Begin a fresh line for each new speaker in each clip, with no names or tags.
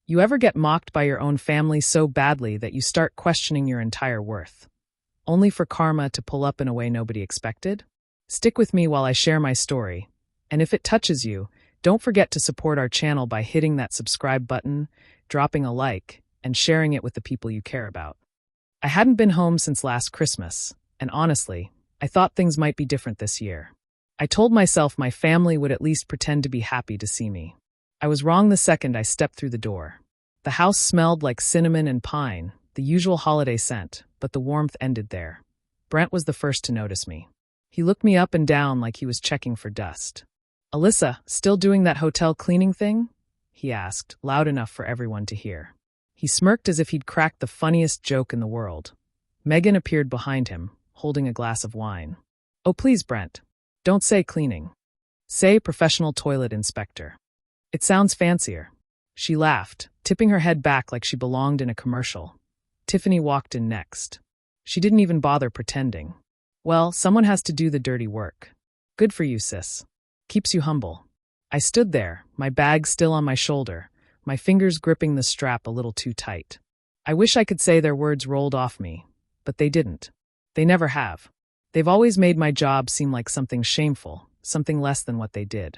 You ever get mocked by your own family so badly that you start questioning your entire worth, only for karma to pull up in a way nobody expected? Stick with me while I share my story, and if it touches you, don't forget to support our channel by hitting that subscribe button, dropping a like, and sharing it with the people you care about. I hadn't been home since last Christmas, and honestly, I thought things might be different this year. I told myself my family would at least pretend to be happy to see me. I was wrong the second I stepped through the door. The house smelled like cinnamon and pine, the usual holiday scent, but the warmth ended there. Brent was the first to notice me. He looked me up and down like he was checking for dust. "Alyssa, still doing that hotel cleaning thing?" he asked, loud enough for everyone to hear. He smirked as if he'd cracked the funniest joke in the world. Megan appeared behind him, holding a glass of wine. "Oh, please, Brent. Don't say cleaning. Say professional toilet inspector. It sounds fancier." She laughed, tipping her head back like she belonged in a commercial. Tiffany walked in next. She didn't even bother pretending. "Well, someone has to do the dirty work. Good for you, sis. Keeps you humble." I stood there, my bag still on my shoulder, my fingers gripping the strap a little too tight. I wish I could say their words rolled off me, but they didn't. They never have. They've always made my job seem like something shameful, something less than what they did.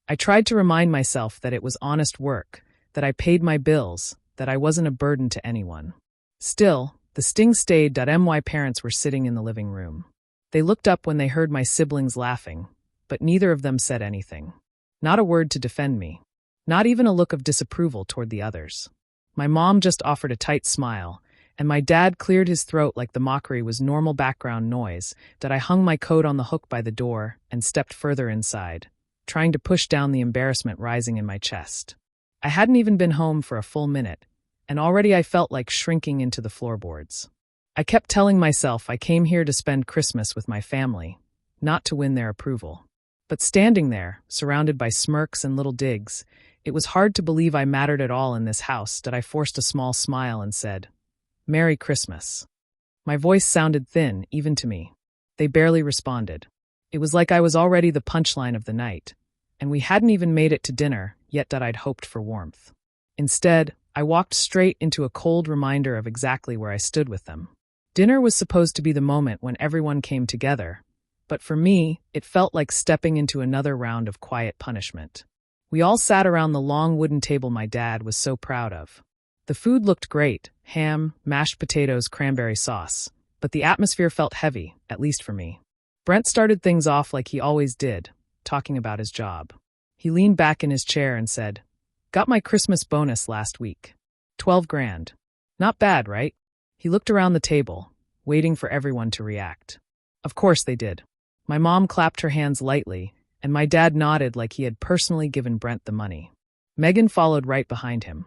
I tried to remind myself that it was honest work, that I paid my bills, that I wasn't a burden to anyone. Still, the sting stayed. My parents were sitting in the living room. They looked up when they heard my siblings laughing, but neither of them said anything. Not a word to defend me. Not even a look of disapproval toward the others. My mom just offered a tight smile, and my dad cleared his throat like the mockery was normal background noise. I hung my coat on the hook by the door and stepped further inside, trying to push down the embarrassment rising in my chest. I hadn't even been home for a full minute, and already I felt like shrinking into the floorboards. I kept telling myself I came here to spend Christmas with my family, not to win their approval. But standing there, surrounded by smirks and little digs, it was hard to believe I mattered at all in this house. I forced a small smile and said, "Merry Christmas." My voice sounded thin, even to me. They barely responded. It was like I was already the punchline of the night, and we hadn't even made it to dinner, yet I'd hoped for warmth. Instead, I walked straight into a cold reminder of exactly where I stood with them. Dinner was supposed to be the moment when everyone came together, but for me, it felt like stepping into another round of quiet punishment. We all sat around the long wooden table my dad was so proud of. The food looked great: ham, mashed potatoes, cranberry sauce, but the atmosphere felt heavy, at least for me. Brent started things off like he always did, talking about his job. He leaned back in his chair and said, "Got my Christmas bonus last week. 12 grand. Not bad, right?" He looked around the table, waiting for everyone to react. Of course they did. My mom clapped her hands lightly, and my dad nodded like he had personally given Brent the money. Megan followed right behind him.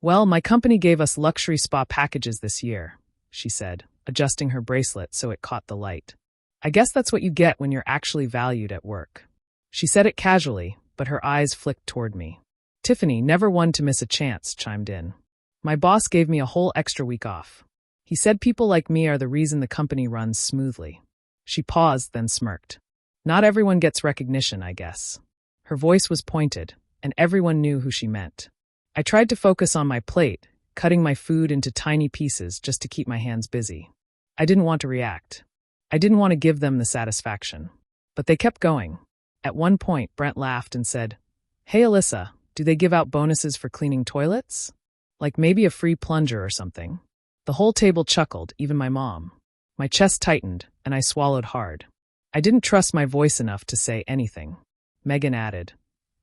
"Well, my company gave us luxury spa packages this year," she said, adjusting her bracelet so it caught the light. "I guess that's what you get when you're actually valued at work." She said it casually, but her eyes flicked toward me. Tiffany, never one to miss a chance, chimed in. "My boss gave me a whole extra week off. He said people like me are the reason the company runs smoothly." She paused, then smirked. "Not everyone gets recognition, I guess." Her voice was pointed, and everyone knew who she meant. I tried to focus on my plate, cutting my food into tiny pieces just to keep my hands busy. I didn't want to react. I didn't want to give them the satisfaction. But they kept going. At one point, Brent laughed and said, "Hey, Alyssa, do they give out bonuses for cleaning toilets? Like maybe a free plunger or something?" The whole table chuckled, even my mom. My chest tightened, and I swallowed hard. I didn't trust my voice enough to say anything. Megan added,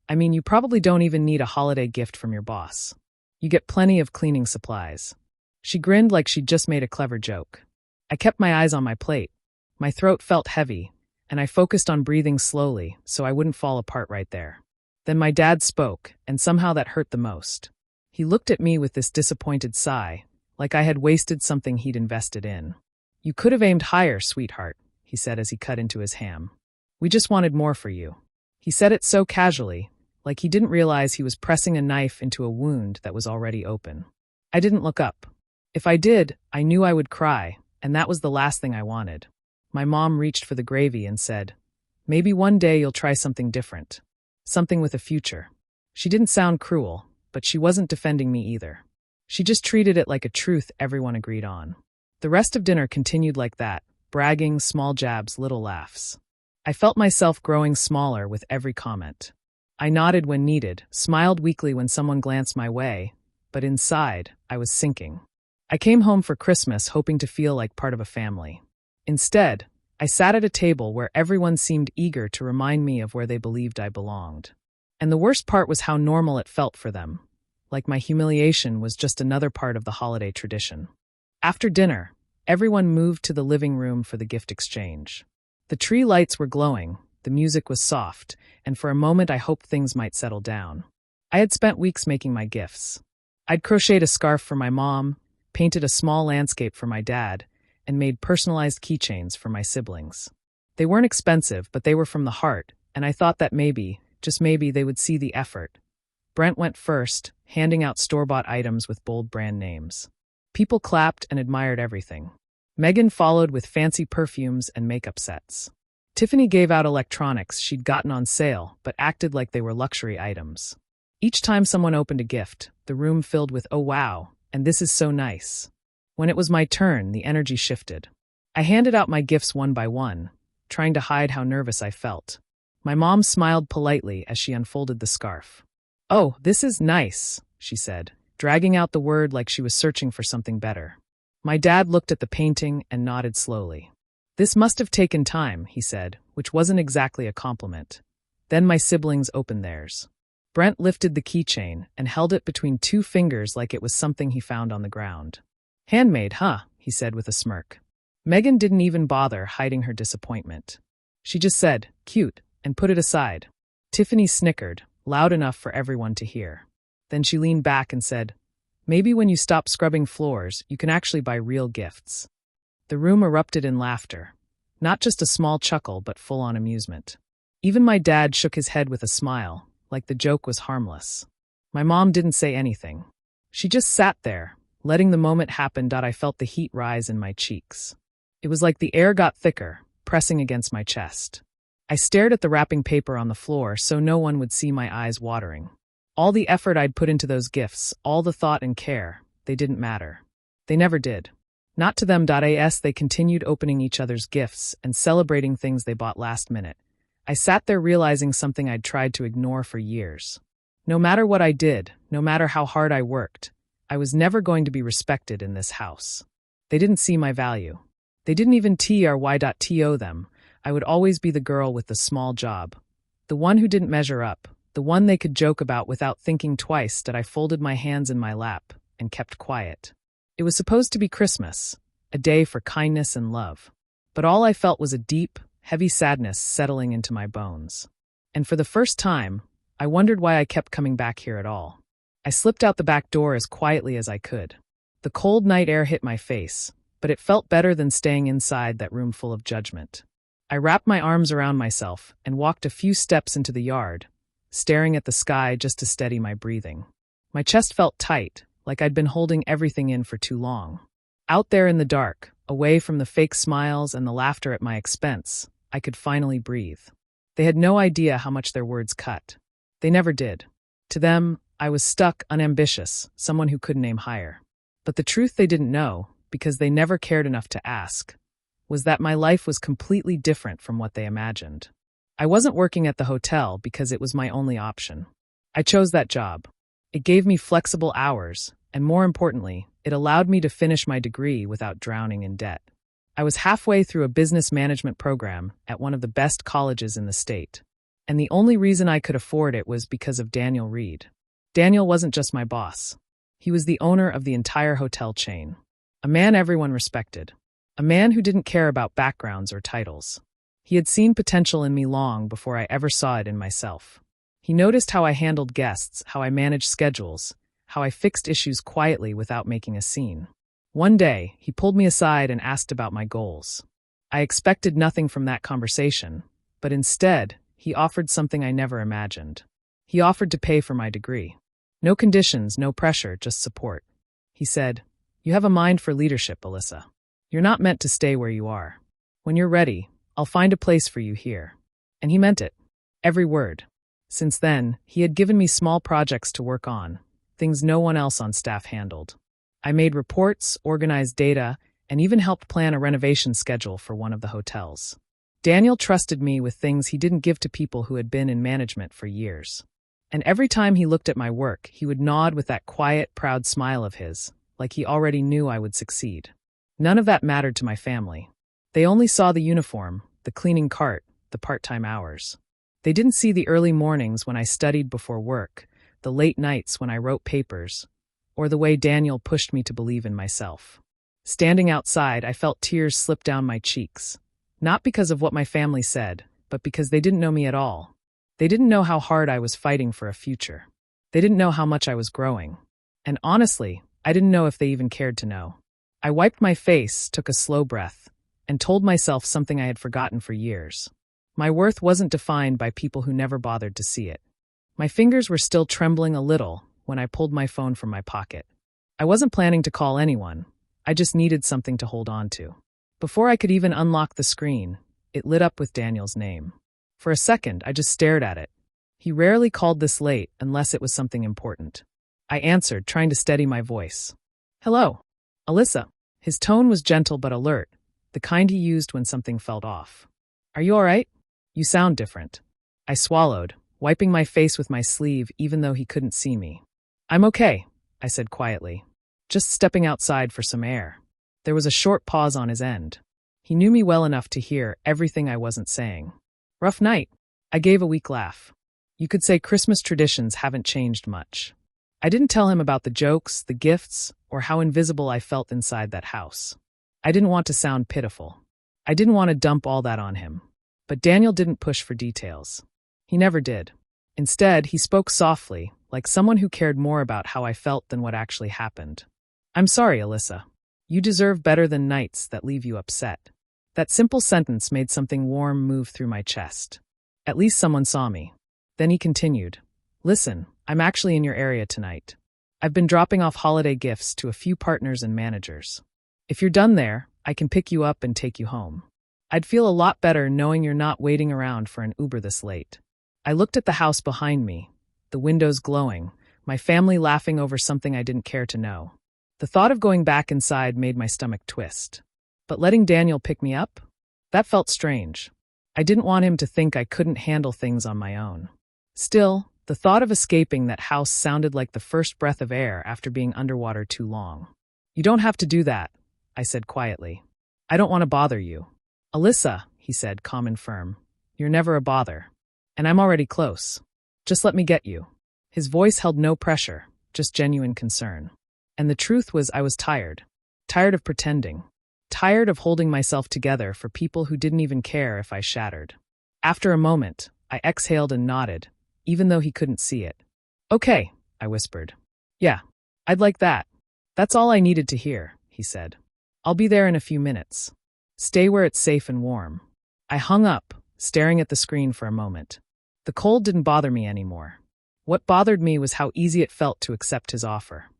"I mean, you probably don't even need a holiday gift from your boss. You get plenty of cleaning supplies." She grinned like she'd just made a clever joke. I kept my eyes on my plate. My throat felt heavy, and I focused on breathing slowly so I wouldn't fall apart right there. Then my dad spoke, and somehow that hurt the most. He looked at me with this disappointed sigh, like I had wasted something he'd invested in. "You could have aimed higher, sweetheart," he said as he cut into his ham. "We just wanted more for you." He said it so casually, like he didn't realize he was pressing a knife into a wound that was already open. I didn't look up. If I did, I knew I would cry, and that was the last thing I wanted. My mom reached for the gravy and said, "Maybe one day you'll try something different. Something with a future." She didn't sound cruel, but she wasn't defending me either. She just treated it like a truth everyone agreed on. The rest of dinner continued like that, bragging, small jabs, little laughs. I felt myself growing smaller with every comment. I nodded when needed, smiled weakly when someone glanced my way, but inside, I was sinking. I came home for Christmas hoping to feel like part of a family. Instead, I sat at a table where everyone seemed eager to remind me of where they believed I belonged. And the worst part was how normal it felt for them, like my humiliation was just another part of the holiday tradition. After dinner, everyone moved to the living room for the gift exchange. The tree lights were glowing, the music was soft, and for a moment I hoped things might settle down. I had spent weeks making my gifts. I'd crocheted a scarf for my mom, painted a small landscape for my dad, and made personalized keychains for my siblings. They weren't expensive, but they were from the heart, and I thought that maybe, just maybe, they would see the effort. Brent went first, handing out store-bought items with bold brand names. People clapped and admired everything. Megan followed with fancy perfumes and makeup sets. Tiffany gave out electronics she'd gotten on sale, but acted like they were luxury items. Each time someone opened a gift, the room filled with "oh wow," and "this is so nice." When it was my turn, the energy shifted. I handed out my gifts one by one, trying to hide how nervous I felt. My mom smiled politely as she unfolded the scarf. "Oh, this is nice," she said, dragging out the word like she was searching for something better. My dad looked at the painting and nodded slowly. "This must have taken time," he said, which wasn't exactly a compliment. Then my siblings opened theirs. Brent lifted the keychain and held it between two fingers like it was something he found on the ground. "Handmade, huh?" he said with a smirk. Megan didn't even bother hiding her disappointment. She just said, "Cute," and put it aside. Tiffany snickered, loud enough for everyone to hear. Then she leaned back and said, "Maybe when you stop scrubbing floors, you can actually buy real gifts." The room erupted in laughter. Not just a small chuckle, but full-on amusement. Even my dad shook his head with a smile, like the joke was harmless. My mom didn't say anything. She just sat there, letting the moment happen. I felt the heat rise in my cheeks. It was like the air got thicker, pressing against my chest. I stared at the wrapping paper on the floor so no one would see my eyes watering. All the effort I'd put into those gifts, all the thought and care, they didn't matter. They never did. Not to them. As they continued opening each other's gifts and celebrating things they bought last minute, I sat there realizing something I'd tried to ignore for years. No matter what I did, no matter how hard I worked, I was never going to be respected in this house. They didn't see my value. They didn't even to them. I would always be the girl with the small job. The one who didn't measure up. The one they could joke about without thinking twice. I folded my hands in my lap and kept quiet. It was supposed to be Christmas, a day for kindness and love. But all I felt was a deep, heavy sadness settling into my bones. And for the first time, I wondered why I kept coming back here at all. I slipped out the back door as quietly as I could. The cold night air hit my face, but it felt better than staying inside that room full of judgment. I wrapped my arms around myself and walked a few steps into the yard, staring at the sky just to steady my breathing. My chest felt tight, like I'd been holding everything in for too long. Out there in the dark, away from the fake smiles and the laughter at my expense, I could finally breathe. They had no idea how much their words cut. They never did. To them, I was stuck, unambitious, someone who couldn't aim higher. But the truth they didn't know, because they never cared enough to ask, was that my life was completely different from what they imagined. I wasn't working at the hotel because it was my only option. I chose that job. It gave me flexible hours, and more importantly, it allowed me to finish my degree without drowning in debt. I was halfway through a business management program at one of the best colleges in the state. And the only reason I could afford it was because of Daniel Reed. Daniel wasn't just my boss. He was the owner of the entire hotel chain. A man everyone respected. A man who didn't care about backgrounds or titles. He had seen potential in me long before I ever saw it in myself. He noticed how I handled guests, how I managed schedules, how I fixed issues quietly without making a scene. One day, he pulled me aside and asked about my goals. I expected nothing from that conversation, but instead, he offered something I never imagined. He offered to pay for my degree. No conditions, no pressure, just support. He said, "You have a mind for leadership, Alyssa. You're not meant to stay where you are. When you're ready, I'll find a place for you here." And he meant it. Every word. Since then, he had given me small projects to work on, things no one else on staff handled. I made reports, organized data, and even helped plan a renovation schedule for one of the hotels. Daniel trusted me with things he didn't give to people who had been in management for years. And every time he looked at my work, he would nod with that quiet, proud smile of his, like he already knew I would succeed. None of that mattered to my family. They only saw the uniform, the cleaning cart, the part-time hours. They didn't see the early mornings when I studied before work, the late nights when I wrote papers, or the way Daniel pushed me to believe in myself. Standing outside, I felt tears slip down my cheeks. Not because of what my family said, but because they didn't know me at all. They didn't know how hard I was fighting for a future. They didn't know how much I was growing. And honestly, I didn't know if they even cared to know. I wiped my face, took a slow breath, and told myself something I had forgotten for years. My worth wasn't defined by people who never bothered to see it. My fingers were still trembling a little when I pulled my phone from my pocket. I wasn't planning to call anyone. I just needed something to hold on to. Before I could even unlock the screen, it lit up with Daniel's name. For a second, I just stared at it. He rarely called this late unless it was something important. I answered, trying to steady my voice. "Hello, Alyssa." His tone was gentle but alert, the kind he used when something felt off. "Are you all right? You sound different." I swallowed, wiping my face with my sleeve even though he couldn't see me. "I'm okay," I said quietly. "Just stepping outside for some air." There was a short pause on his end. He knew me well enough to hear everything I wasn't saying. "Rough night." I gave a weak laugh. You could say Christmas traditions haven't changed much. I didn't tell him about the jokes, the gifts, or how invisible I felt inside that house. I didn't want to sound pitiful. I didn't want to dump all that on him. But Daniel didn't push for details. He never did. Instead, he spoke softly, like someone who cared more about how I felt than what actually happened. "I'm sorry, Alyssa. You deserve better than nights that leave you upset." That simple sentence made something warm move through my chest. At least someone saw me. Then he continued. "Listen, I'm actually in your area tonight. I've been dropping off holiday gifts to a few partners and managers. If you're done there, I can pick you up and take you home. I'd feel a lot better knowing you're not waiting around for an Uber this late." I looked at the house behind me, the windows glowing, my family laughing over something I didn't care to know. The thought of going back inside made my stomach twist. But letting Daniel pick me up? That felt strange. I didn't want him to think I couldn't handle things on my own. Still, the thought of escaping that house sounded like the first breath of air after being underwater too long. "You don't have to do that," I said quietly. "I don't want to bother you." "Alyssa," he said, calm and firm, "you're never a bother. And I'm already close. Just let me get you." His voice held no pressure, just genuine concern. And the truth was I was tired. Tired of pretending. Tired of holding myself together for people who didn't even care if I shattered. After a moment, I exhaled and nodded, even though he couldn't see it. "Okay," I whispered. "Yeah, I'd like that." "That's all I needed to hear," he said. "I'll be there in a few minutes. Stay where it's safe and warm." I hung up, staring at the screen for a moment. The cold didn't bother me anymore. What bothered me was how easy it felt to accept his offer.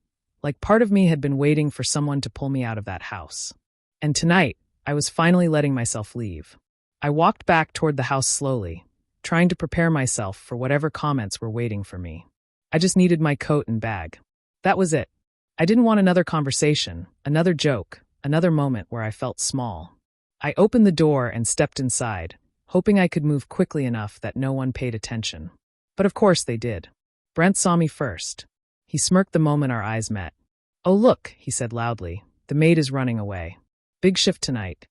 Like part of me had been waiting for someone to pull me out of that house. And tonight, I was finally letting myself leave. I walked back toward the house slowly, trying to prepare myself for whatever comments were waiting for me. I just needed my coat and bag. That was it. I didn't want another conversation, another joke, another moment where I felt small. I opened the door and stepped inside, hoping I could move quickly enough that no one paid attention. But of course they did. Brent saw me first. He smirked the moment our eyes met. "Oh look," he said loudly, "the maid is running away. Big shift tonight."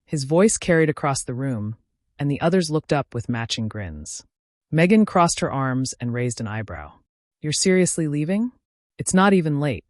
His voice carried across the room, and the others looked up with matching grins. Megan crossed her arms and raised an eyebrow. "You're seriously leaving? It's not even late."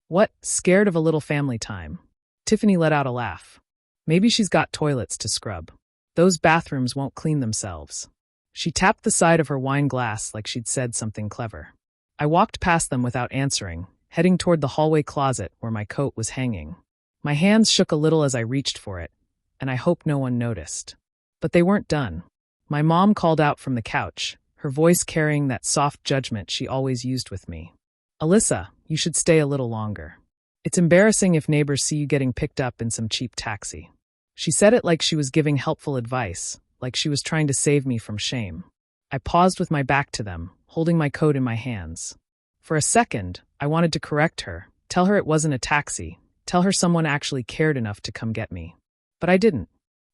"What, scared of a little family time?" Tiffany let out a laugh. "Maybe she's got toilets to scrub. Those bathrooms won't clean themselves." She tapped the side of her wine glass like she'd said something clever. I walked past them without answering, heading toward the hallway closet where my coat was hanging. My hands shook a little as I reached for it, and I hoped no one noticed. But they weren't done. My mom called out from the couch, her voice carrying that soft judgment she always used with me. "Alyssa, you should stay a little longer. It's embarrassing if neighbors see you getting picked up in some cheap taxi." She said it like she was giving helpful advice, like she was trying to save me from shame. I paused with my back to them, holding my coat in my hands. For a second, I wanted to correct her, tell her it wasn't a taxi, tell her someone actually cared enough to come get me. But I didn't.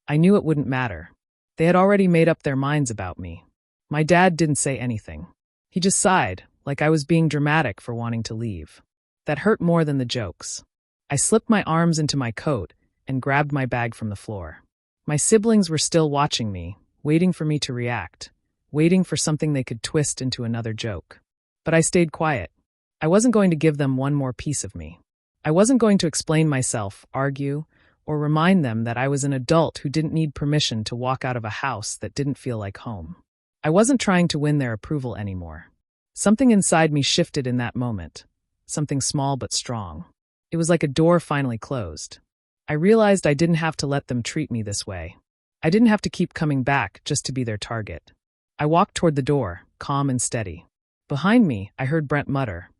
I knew it wouldn't matter. They had already made up their minds about me. My dad didn't say anything. He just sighed, like I was being dramatic for wanting to leave. That hurt more than the jokes. I slipped my arms into my coat and grabbed my bag from the floor. My siblings were still watching me, waiting for me to react, waiting for something they could twist into another joke. But I stayed quiet. I wasn't going to give them one more piece of me. I wasn't going to explain myself, argue, or remind them that I was an adult who didn't need permission to walk out of a house that didn't feel like home. I wasn't trying to win their approval anymore. Something inside me shifted in that moment. Something small but strong. It was like a door finally closed. I realized I didn't have to let them treat me this way. I didn't have to keep coming back just to be their target. I walked toward the door, calm and steady. Behind me, I heard Brent mutter,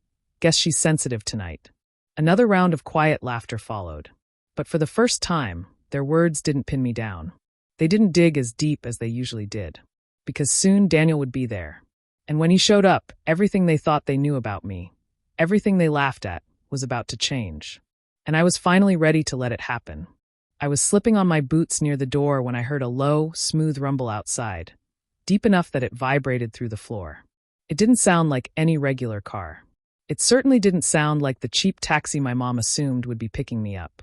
"Guess she's sensitive tonight." Another round of quiet laughter followed. But for the first time, their words didn't pin me down. They didn't dig as deep as they usually did. Because soon Daniel would be there. And when he showed up, everything they thought they knew about me, everything they laughed at, was about to change. And I was finally ready to let it happen. I was slipping on my boots near the door when I heard a low, smooth rumble outside, deep enough that it vibrated through the floor. It didn't sound like any regular car. It certainly didn't sound like the cheap taxi my mom assumed would be picking me up.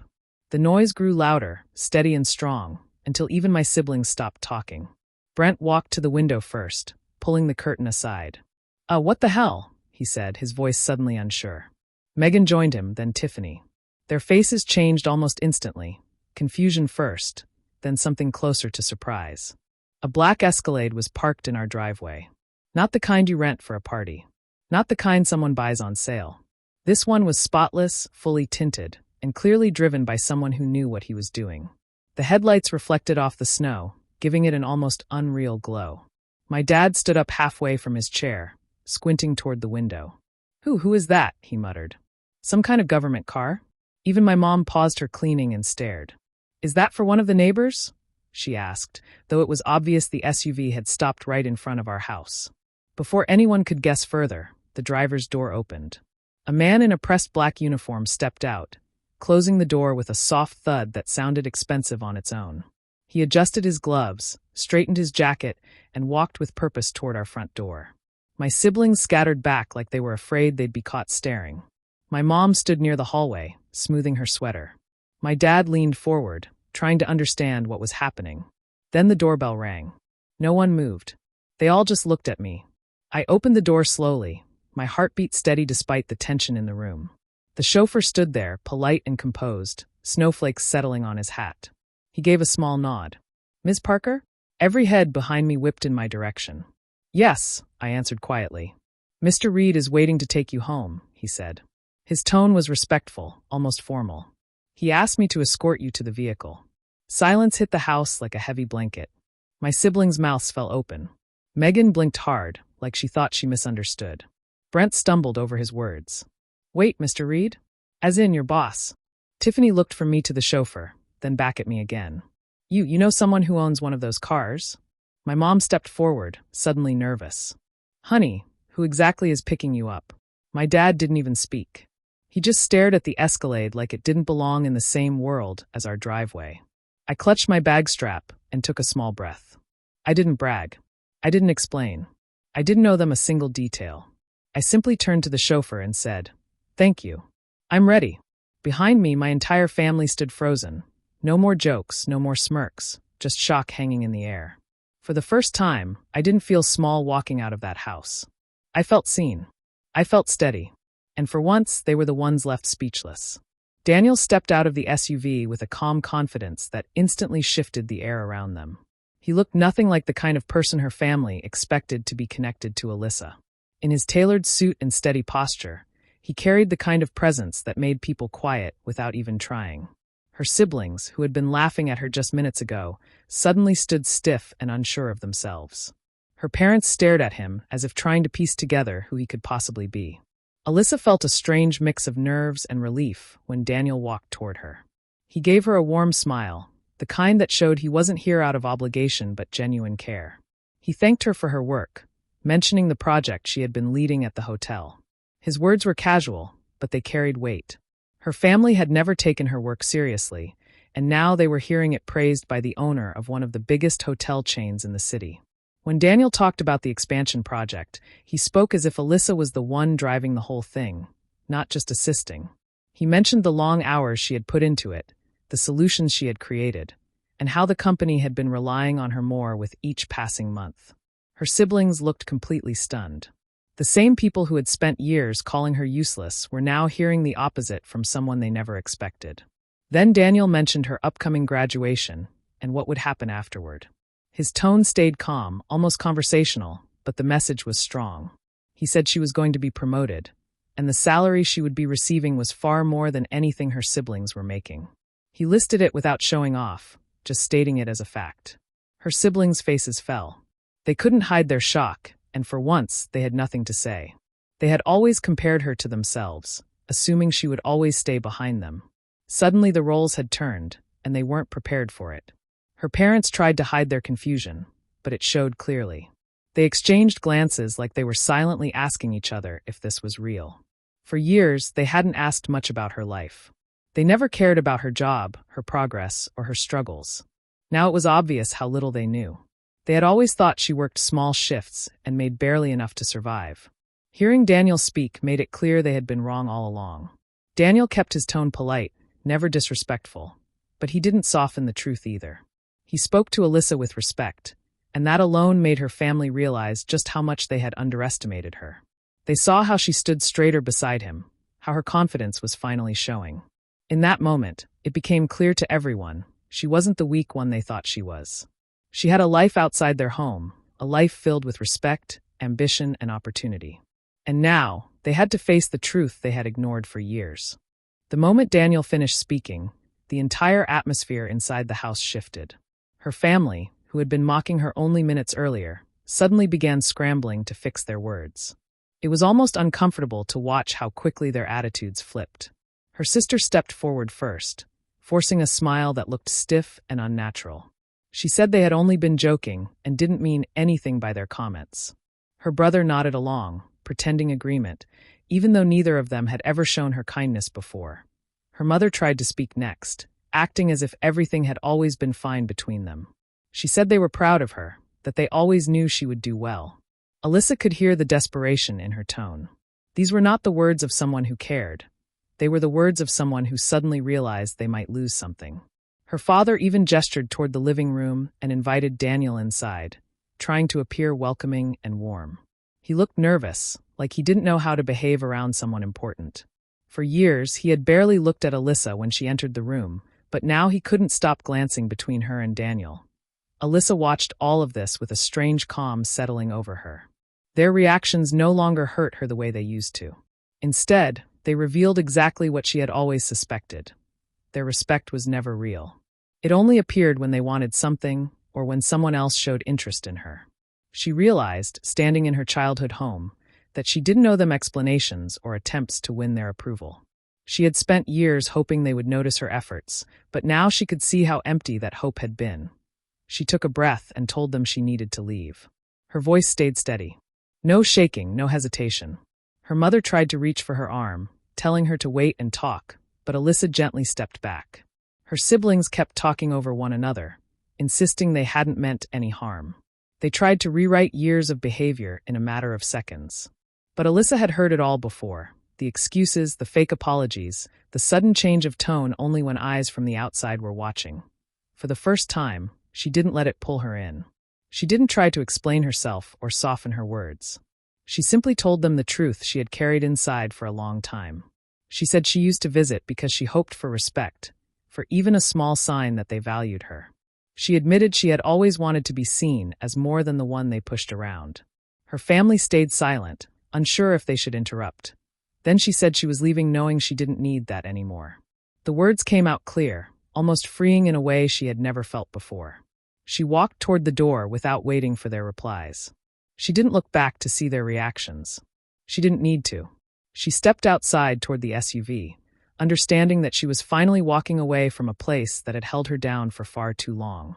The noise grew louder, steady and strong, until even my siblings stopped talking. Brent walked to the window first, pulling the curtain aside. What the hell?" he said, his voice suddenly unsure. Megan joined him, then Tiffany. Their faces changed almost instantly, confusion first, then something closer to surprise. A black Escalade was parked in our driveway. Not the kind you rent for a party. Not the kind someone buys on sale. This one was spotless, fully tinted, and clearly driven by someone who knew what he was doing. The headlights reflected off the snow, giving it an almost unreal glow. My dad stood up halfway from his chair, squinting toward the window. Who is that?" he muttered. "Some kind of government car?" Even my mom paused her cleaning and stared. "Is that for one of the neighbors?" she asked, though it was obvious the SUV had stopped right in front of our house. Before anyone could guess further, the driver's door opened. A man in a pressed black uniform stepped out, closing the door with a soft thud that sounded expensive on its own. He adjusted his gloves, straightened his jacket, and walked with purpose toward our front door. My siblings scattered back like they were afraid they'd be caught staring. My mom stood near the hallway, smoothing her sweater. My dad leaned forward, trying to understand what was happening. Then the doorbell rang. No one moved. They all just looked at me. I opened the door slowly, my heartbeat steady despite the tension in the room. The chauffeur stood there, polite and composed, snowflakes settling on his hat. He gave a small nod. "Ms. Parker?" Every head behind me whipped in my direction. "Yes," I answered quietly. "Mr. Reed is waiting to take you home," he said. His tone was respectful, almost formal. "He asked me to escort you to the vehicle." Silence hit the house like a heavy blanket. My siblings' mouths fell open. Megan blinked hard, like she thought she misunderstood. Brent stumbled over his words. "Wait, Mr. Reed? As in your boss." Tiffany looked from me to the chauffeur, then back at me again. You know someone who owns one of those cars?" My mom stepped forward, suddenly nervous. "Honey, who exactly is picking you up?" My dad didn't even speak. He just stared at the Escalade like it didn't belong in the same world as our driveway. I clutched my bag strap and took a small breath. I didn't brag. I didn't explain. I didn't know them a single detail. I simply turned to the chauffeur and said, "Thank you. I'm ready." Behind me, my entire family stood frozen. No more jokes, no more smirks, just shock hanging in the air. For the first time, I didn't feel small walking out of that house. I felt seen. I felt steady. And for once, they were the ones left speechless. Daniel stepped out of the SUV with a calm confidence that instantly shifted the air around them. He looked nothing like the kind of person her family expected to be connected to Alyssa. In his tailored suit and steady posture, he carried the kind of presence that made people quiet without even trying. Her siblings, who had been laughing at her just minutes ago, suddenly stood stiff and unsure of themselves. Her parents stared at him as if trying to piece together who he could possibly be. Alyssa felt a strange mix of nerves and relief when Daniel walked toward her. He gave her a warm smile, the kind that showed he wasn't here out of obligation but genuine care. He thanked her for her work, mentioning the project she had been leading at the hotel. His words were casual, but they carried weight. Her family had never taken her work seriously, and now they were hearing it praised by the owner of one of the biggest hotel chains in the city. When Daniel talked about the expansion project, he spoke as if Alyssa was the one driving the whole thing, not just assisting. He mentioned the long hours she had put into it, the solutions she had created, and how the company had been relying on her more with each passing month. Her siblings looked completely stunned. The same people who had spent years calling her useless were now hearing the opposite from someone they never expected. Then Daniel mentioned her upcoming graduation and what would happen afterward. His tone stayed calm, almost conversational, but the message was strong. He said she was going to be promoted, and the salary she would be receiving was far more than anything her siblings were making. He listed it without showing off, just stating it as a fact. Her siblings' faces fell. They couldn't hide their shock, and for once they had nothing to say. They had always compared her to themselves, assuming she would always stay behind them. Suddenly the roles had turned, and they weren't prepared for it. Her parents tried to hide their confusion, but it showed clearly. They exchanged glances like they were silently asking each other if this was real. For years, they hadn't asked much about her life. They never cared about her job, her progress, or her struggles. Now it was obvious how little they knew. They had always thought she worked small shifts and made barely enough to survive. Hearing Daniel speak made it clear they had been wrong all along. Daniel kept his tone polite, never disrespectful, but he didn't soften the truth either. He spoke to Alyssa with respect, and that alone made her family realize just how much they had underestimated her. They saw how she stood straighter beside him, how her confidence was finally showing. In that moment, it became clear to everyone, she wasn't the weak one they thought she was. She had a life outside their home, a life filled with respect, ambition, and opportunity. And now, they had to face the truth they had ignored for years. The moment Daniel finished speaking, the entire atmosphere inside the house shifted. Her family, who had been mocking her only minutes earlier, suddenly began scrambling to fix their words. It was almost uncomfortable to watch how quickly their attitudes flipped. Her sister stepped forward first, forcing a smile that looked stiff and unnatural. She said they had only been joking and didn't mean anything by their comments. Her brother nodded along, pretending agreement, even though neither of them had ever shown her kindness before. Her mother tried to speak next, acting as if everything had always been fine between them. She said they were proud of her, that they always knew she would do well. Alyssa could hear the desperation in her tone. These were not the words of someone who cared. They were the words of someone who suddenly realized they might lose something. Her father even gestured toward the living room and invited Daniel inside, trying to appear welcoming and warm. He looked nervous, like he didn't know how to behave around someone important. For years, he had barely looked at Alyssa when she entered the room, but now he couldn't stop glancing between her and Daniel. Alyssa watched all of this with a strange calm settling over her. Their reactions no longer hurt her the way they used to. Instead, they revealed exactly what she had always suspected. Their respect was never real. It only appeared when they wanted something or when someone else showed interest in her. She realized, standing in her childhood home, that she didn't owe them explanations or attempts to win their approval. She had spent years hoping they would notice her efforts, but now she could see how empty that hope had been. She took a breath and told them she needed to leave. Her voice stayed steady. No shaking, no hesitation. Her mother tried to reach for her arm, telling her to wait and talk, but Alyssa gently stepped back. Her siblings kept talking over one another, insisting they hadn't meant any harm. They tried to rewrite years of behavior in a matter of seconds. But Alyssa had heard it all before. The excuses, the fake apologies, the sudden change of tone only when eyes from the outside were watching. For the first time, she didn't let it pull her in. She didn't try to explain herself or soften her words. She simply told them the truth she had carried inside for a long time. She said she used to visit because she hoped for respect, for even a small sign that they valued her. She admitted she had always wanted to be seen as more than the one they pushed around. Her family stayed silent, unsure if they should interrupt. Then she said she was leaving knowing she didn't need that anymore. The words came out clear, almost freeing in a way she had never felt before. She walked toward the door without waiting for their replies. She didn't look back to see their reactions. She didn't need to. She stepped outside toward the SUV, understanding that she was finally walking away from a place that had held her down for far too long.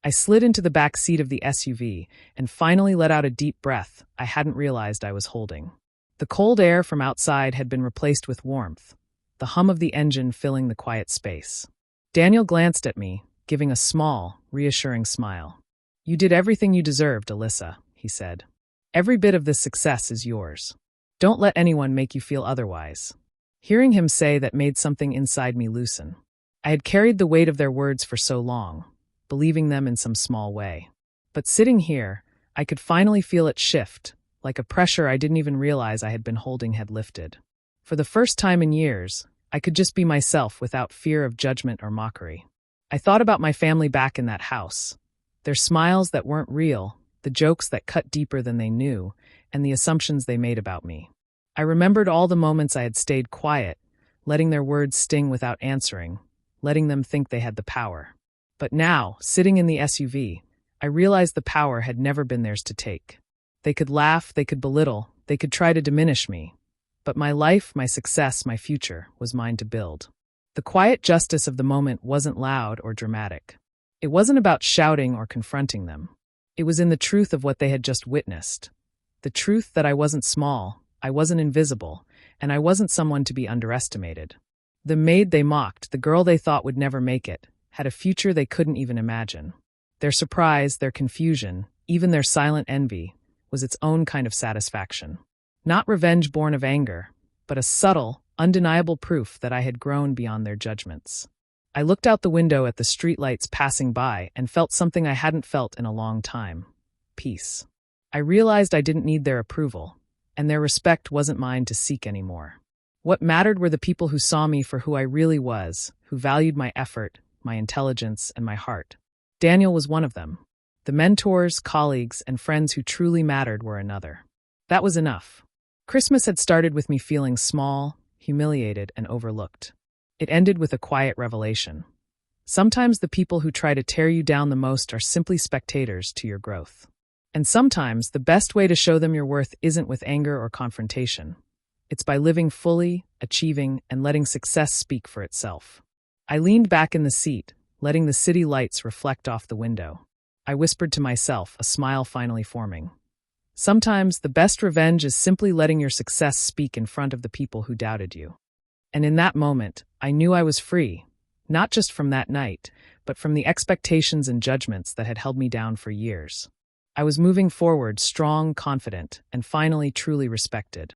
I slid into the back seat of the SUV and finally let out a deep breath I hadn't realized I was holding. The cold air from outside had been replaced with warmth, the hum of the engine filling the quiet space. Daniel glanced at me, giving a small, reassuring smile. "You did everything you deserved, Alyssa," he said. "Every bit of this success is yours. Don't let anyone make you feel otherwise." Hearing him say that made something inside me loosen. I had carried the weight of their words for so long, believing them in some small way. But sitting here, I could finally feel it shift, like a pressure I didn't even realize I had been holding had lifted. For the first time in years, I could just be myself without fear of judgment or mockery. I thought about my family back in that house. Their smiles that weren't real, the jokes that cut deeper than they knew, and the assumptions they made about me. I remembered all the moments I had stayed quiet, letting their words sting without answering, letting them think they had the power. But now, sitting in the SUV, I realized the power had never been theirs to take. They could laugh, they could belittle, they could try to diminish me. But my life, my success, my future was mine to build. The quiet justice of the moment wasn't loud or dramatic. It wasn't about shouting or confronting them. It was in the truth of what they had just witnessed. The truth that I wasn't small, I wasn't invisible, and I wasn't someone to be underestimated. The maid they mocked, the girl they thought would never make it, had a future they couldn't even imagine. Their surprise, their confusion, even their silent envy, was its own kind of satisfaction. Not revenge born of anger, but a subtle, undeniable proof that I had grown beyond their judgments. I looked out the window at the streetlights passing by and felt something I hadn't felt in a long time: peace. I realized I didn't need their approval, and their respect wasn't mine to seek anymore. What mattered were the people who saw me for who I really was, who valued my effort, my intelligence, and my heart. Daniel was one of them. The mentors, colleagues, and friends who truly mattered were another. That was enough. Christmas had started with me feeling small, humiliated, and overlooked. It ended with a quiet revelation. Sometimes the people who try to tear you down the most are simply spectators to your growth. And sometimes the best way to show them your worth isn't with anger or confrontation. It's by living fully, achieving, and letting success speak for itself. I leaned back in the seat, letting the city lights reflect off the window. I whispered to myself, a smile finally forming. Sometimes the best revenge is simply letting your success speak in front of the people who doubted you. And in that moment, I knew I was free, not just from that night, but from the expectations and judgments that had held me down for years. I was moving forward, strong, confident, and finally truly respected.